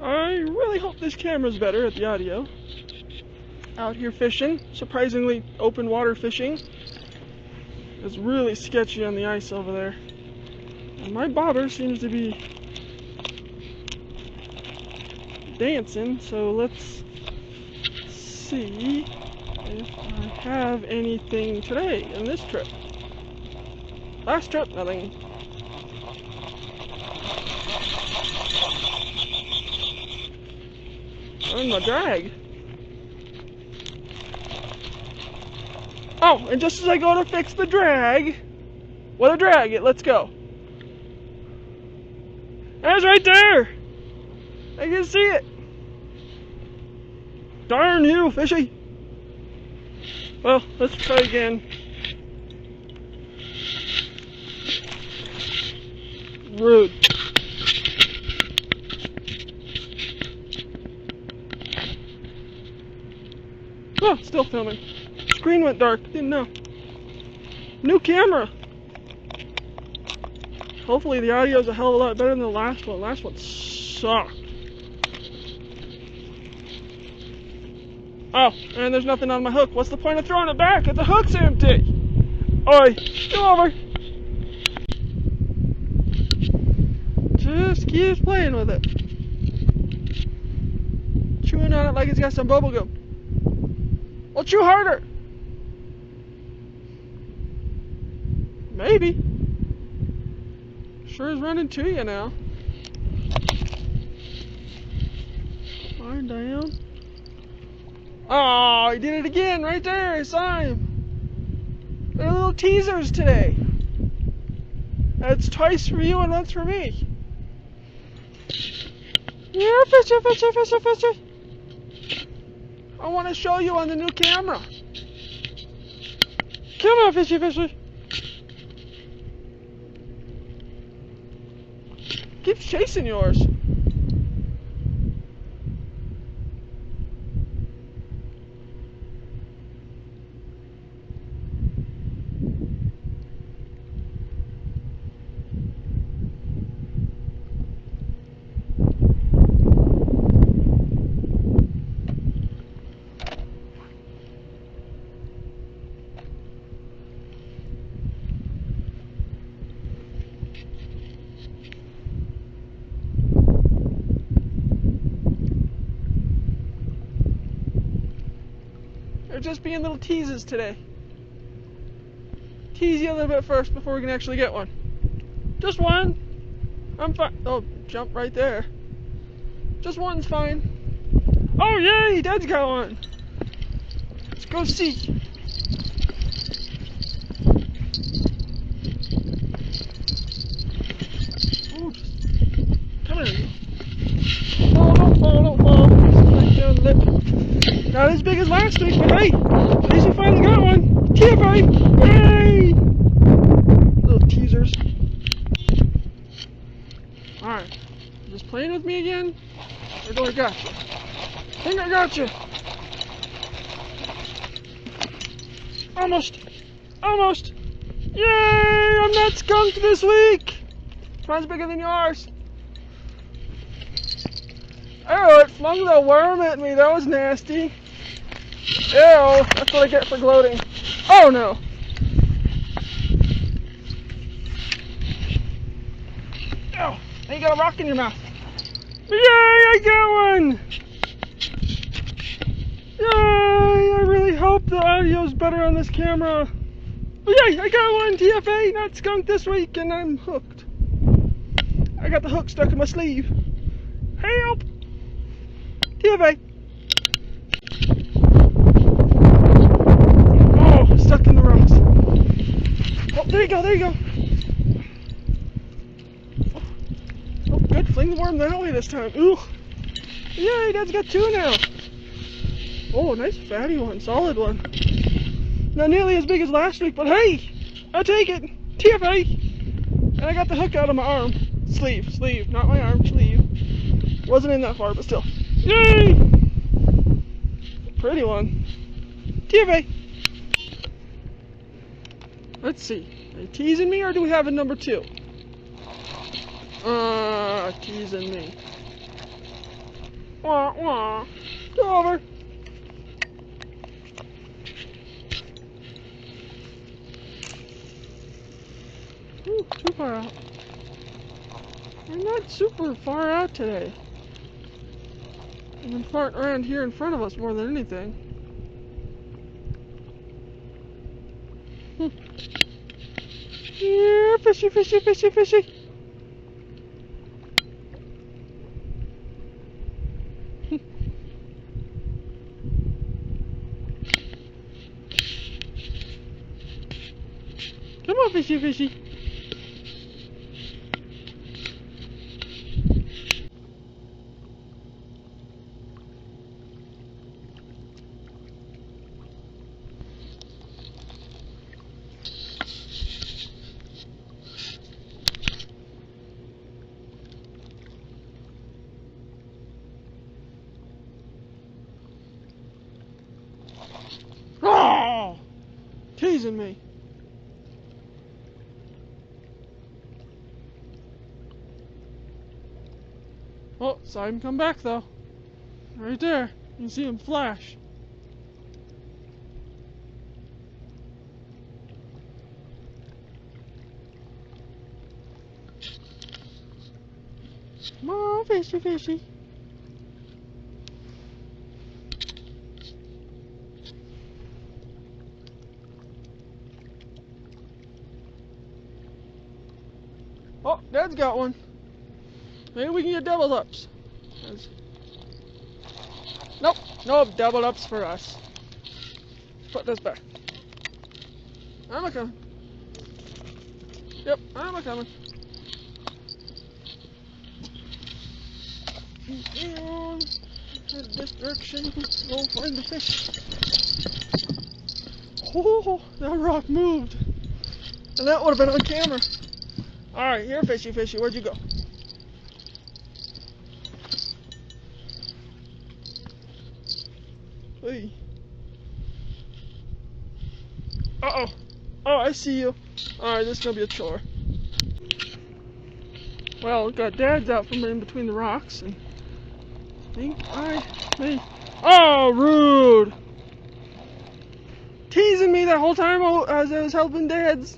I really hope this camera's better at the audio. Out here fishing, surprisingly open water fishing. It's really sketchy on the ice over there. And my bobber seems to be dancing, so let's see if I have anything today in this trip. Last trip, nothing. On my drag. Oh, and just as I go to fix the drag, what a drag it, let's go. That's right there! I can see it! Darn you, fishy! Well, let's try again. Rude. Oh, still filming. Screen went dark, didn't know. New camera! Hopefully the audio's a hell of a lot better than the last one. Last one sucked. Oh, and there's nothing on my hook. What's the point of throwing it back if the hook's empty? Oi, come over. Just keeps playing with it. Chewing on it like it's got some bubble gum. Well, chew harder. Maybe. Sure is running to you now. Line down. Oh, he did it again right there. I saw him. They're little teasers today. That's twice for you and once for me. Yeah, fishy, fishy, fishy, fishy. I want to show you on the new camera. Come on, fishy, fishy. Keeps chasing yours. They're just being little teases today. Tease you a little bit first before we can actually get one. Just one. I'm fine. Oh, jump right there. Just one's fine. Oh, yay! Dad's got one. Let's go see. Oh, just come here. Oh, don't fall, don't fall. Just down the lip. Not as big as last week, but hey, at least we finally got one. T.F.A. Yay! Little teasers. Alright. Just playing with me again? Or do I got you? I think I got you. Almost. Almost. Yay! I'm not skunked this week. Mine's bigger than yours. Oh, it flung the worm at me. That was nasty. Ew, that's what I get for gloating. Oh no. Oh, now you got a rock in your mouth. Yay, I got one. Yay, I really hope the audio's better on this camera. Yay, I got one. T.F.A. not skunked this week and I'm hooked. I got the hook stuck in my sleeve. Help. T.F.A. Oh, stuck in the rocks. Oh, there you go, there you go. Oh, good, fling the worm that way this time. Ooh. Yay, Dad's got two now. Oh, nice fatty one, solid one. Not nearly as big as last week, but hey, I'll take it. T.F.A. And I got the hook out of my arm. Sleeve, not my arm, sleeve. Wasn't in that far, but still. Yay! Pretty one. T.F.A. Let's see. Are you teasing me or do we have a number 2? Teasing me. Wah, wah. Go over. Ooh, too far out. We're not super far out today. I've been farting around here in front of us more than anything. Yeah, fishy, fishy, fishy, fishy. Come on, fishy, fishy. Oh, teasing me. Oh, saw him come back though. Right there. You can see him flash. Come on, fishy, fishy. Oh, Dad's got one. Maybe we can get double ups. Nope, no double ups for us. Put this back. I'm a coming. Yep, I'm a coming. And head this direction. Go find the fish. Oh, that rock moved. And that would have been on camera. Alright, here, fishy, fishy. Where'd you go? Hey. Uh-oh. Oh, I see you. Alright, this is gonna be a chore. Well, got Dad's out from in between the rocks, and I think I may... Oh, rude! Teasing me that whole time as I was helping Dad's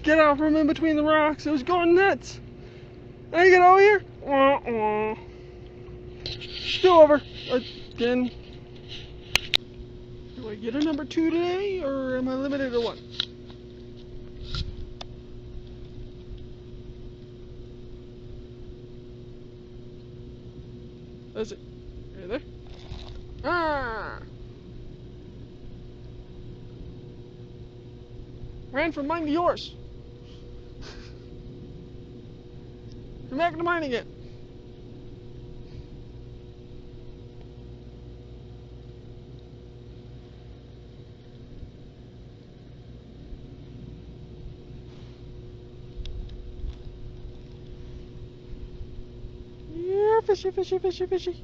get out from in between the rocks. It was going nuts. Now you get over here? Wah, wah. Still over. Again. Do I get a number 2 today, or am I limited to 1? That's it. Right there. Ah! Ran from mine to yours. Come back to mine again. Yeah, fishy, fishy, fishy, fishy.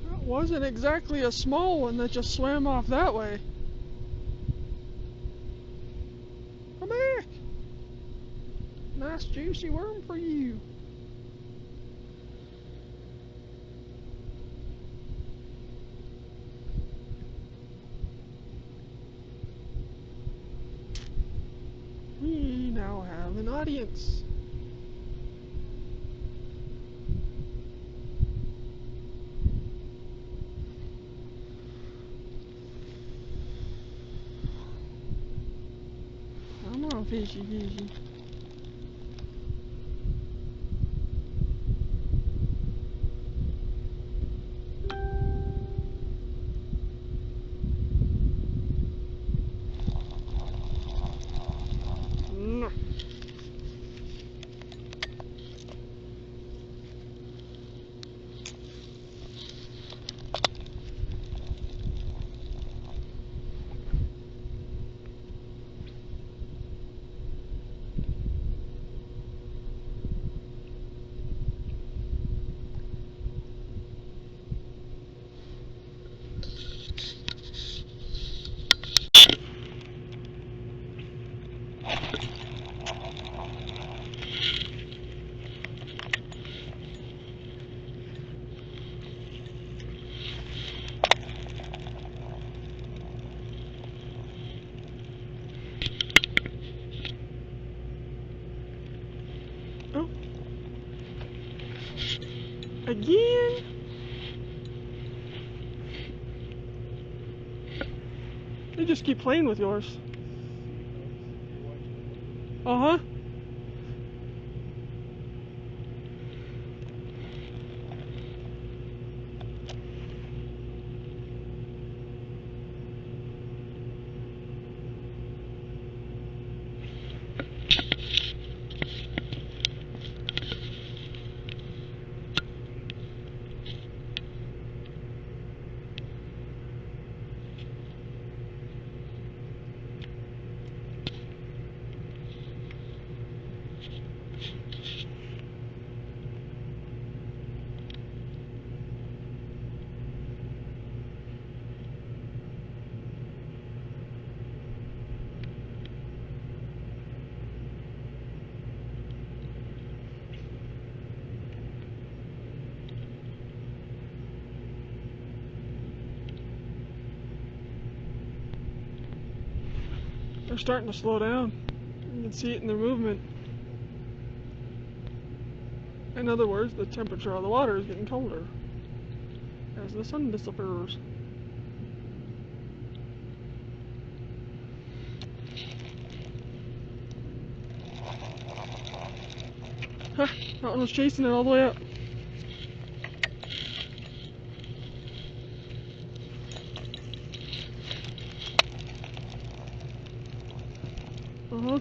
That wasn't exactly a small one that just swam off that way. Come back. Nice juicy worm for you. We now have an audience. Come on, fishy, fishy. No. Oh. Again? They just keep playing with yours. Uh-huh. They're starting to slow down. You can see it in their movement. In other words, the temperature of the water is getting colder as the sun disappears. Huh, that one was chasing it all the way up. Uh-huh.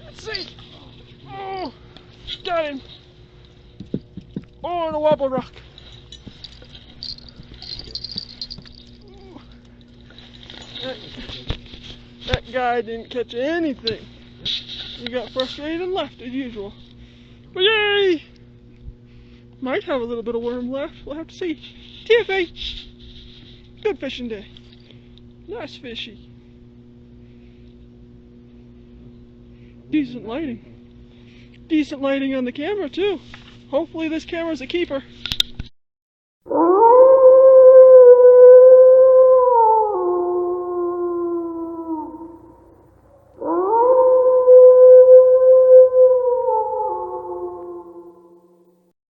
Let's see. Oh, got him. Oh, and a wobble rock. Ooh. That guy didn't catch anything. He got frustrated and left as usual. But yay! Might have a little bit of worm left. We'll have to see. T.F.A. Good fishing day. Nice fishy. Decent lighting. Decent lighting on the camera too. Hopefully this camera's a keeper.